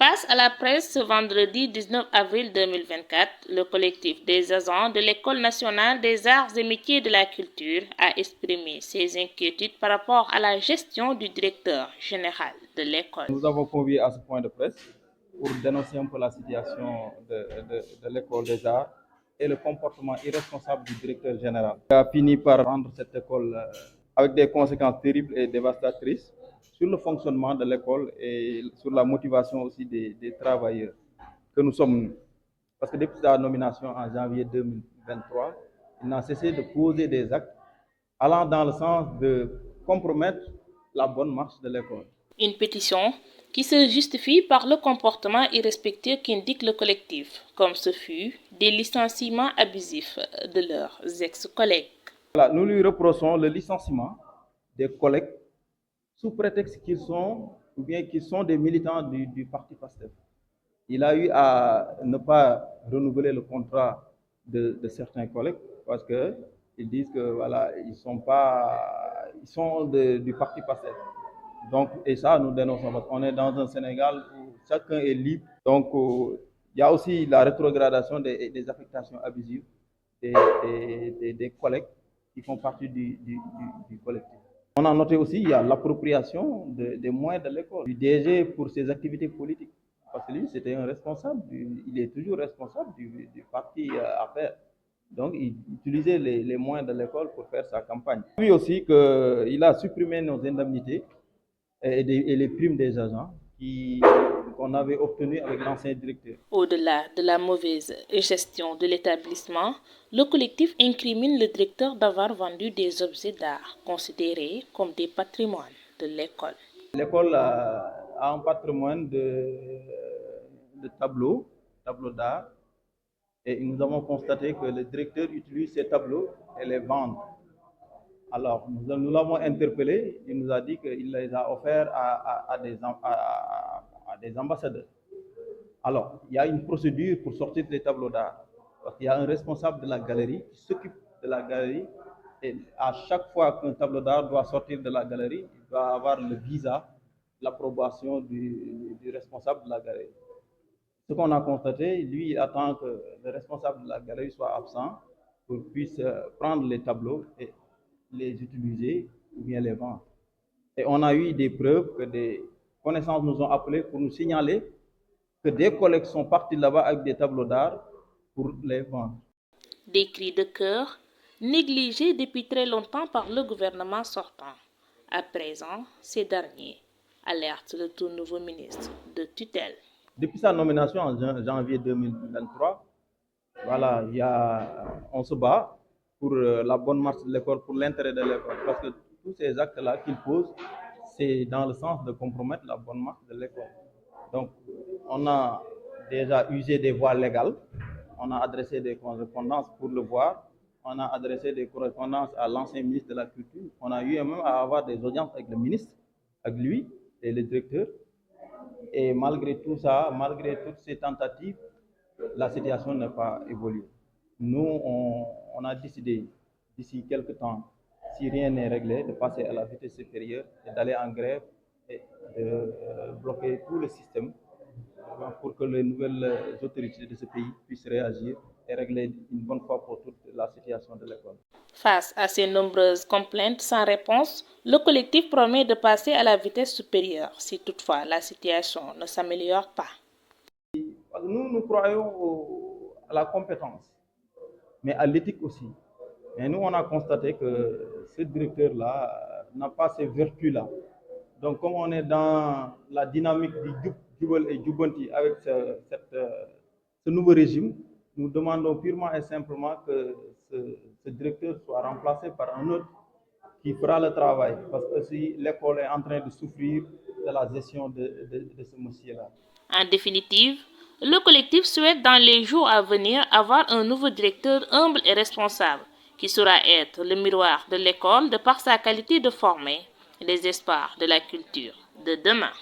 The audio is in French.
Face à la presse ce vendredi 19 avril 2024, le collectif des agents de l'École nationale des arts et métiers de la culture a exprimé ses inquiétudes par rapport à la gestion du directeur général de l'école. Nous avons convié à ce point de presse pour dénoncer un peu la situation de l'École des arts et le comportement irresponsable du directeur général. Il a fini par rendre cette école avec des conséquences terribles et dévastatrices sur le fonctionnement de l'école et sur la motivation aussi des travailleurs que nous sommes. Parce que depuis sa nomination en janvier 2023, il n'a cessé de poser des actes allant dans le sens de compromettre la bonne marche de l'école. Une pétition qui se justifie par le comportement irrespectueux qu'indique le collectif, comme ce fut des licenciements abusifs de leurs ex-collègues. Voilà, nous lui reprochons le licenciement des collègues sous prétexte qu'ils sont ou bien qu'ils sont des militants du parti PASTEF. Il a eu à ne pas renouveler le contrat de certains collègues parce qu'ils disent que voilà, ils sont du parti PASTEF. Donc, et ça, nous dénonçons parce qu'on est dans un Sénégal où chacun est libre. Donc, il y a aussi la rétrogradation des affectations abusives des collègues qui font partie du collectif. On a noté aussi il y a l'appropriation des moyens de l'école, du DG pour ses activités politiques. Parce que lui, c'était un responsable, il est toujours responsable du parti à faire. Donc, il utilisait les moyens de l'école pour faire sa campagne. Puis aussi qu'il a supprimé nos indemnités et les primes des agents qu'on avait obtenues avec l'ancien directeur. Au-delà de la mauvaise gestion de l'établissement, le collectif incrimine le directeur d'avoir vendu des objets d'art considérés comme des patrimoines de l'école. L'école a un patrimoine de tableaux d'art, et nous avons constaté que le directeur utilise ces tableaux et les vend. Alors, nous l'avons interpellé, il nous a dit qu'il les a offerts à des ambassadeurs. Alors, il y a une procédure pour sortir des tableaux d'art, parce qu'il y a un responsable de la galerie qui s'occupe de la galerie, et à chaque fois qu'un tableau d'art doit sortir de la galerie, il doit avoir le visa, l'approbation du responsable de la galerie. Ce qu'on a constaté, lui, il attend que le responsable de la galerie soit absent pour qu'il puisse prendre les tableaux et les utiliser ou bien les vendre. Et on a eu des preuves que des connaissances nous ont appelés pour nous signaler que des collègues sont partis là-bas avec des tableaux d'art pour les vendre. Des cris de cœur négligés depuis très longtemps par le gouvernement sortant. À présent, ces derniers alertent le tout nouveau ministre de tutelle. Depuis sa nomination en janvier 2023, voilà, on se bat pour la bonne marche de l'école, pour l'intérêt de l'école. Parce que tous ces actes-là qu'il pose, c'est dans le sens de compromettre la bonne marche de l'école. Donc, on a déjà usé des voies légales, on a adressé des correspondances pour le voir, on a adressé des correspondances à l'ancien ministre de la Culture, on a eu même à avoir des audiences avec le ministre, avec lui et le directeur. Et malgré tout ça, malgré toutes ces tentatives, la situation n'a pas évolué. Nous, on a décidé, d'ici quelques temps, si rien n'est réglé, de passer à la vitesse supérieure et d'aller en grève et de bloquer tout le système pour que les nouvelles autorités de ce pays puissent réagir et régler une bonne fois pour toutes la situation de l'école. Face à ces nombreuses complaintes sans réponse, le collectif promet de passer à la vitesse supérieure si toutefois la situation ne s'améliore pas. Nous croyons à la compétence, mais à l'éthique aussi. Et nous, on a constaté que ce directeur-là n'a pas ces vertus-là. Donc, comme on est dans la dynamique du Jubal et Jubanti avec ce nouveau régime, nous demandons purement et simplement que ce directeur soit remplacé par un autre qui fera le travail. Parce que si l'école est en train de souffrir de la gestion de ce monsieur-là. En définitive, le collectif souhaite dans les jours à venir avoir un nouveau directeur humble et responsable qui saura être le miroir de l'école de par sa qualité de former les espoirs de la culture de demain.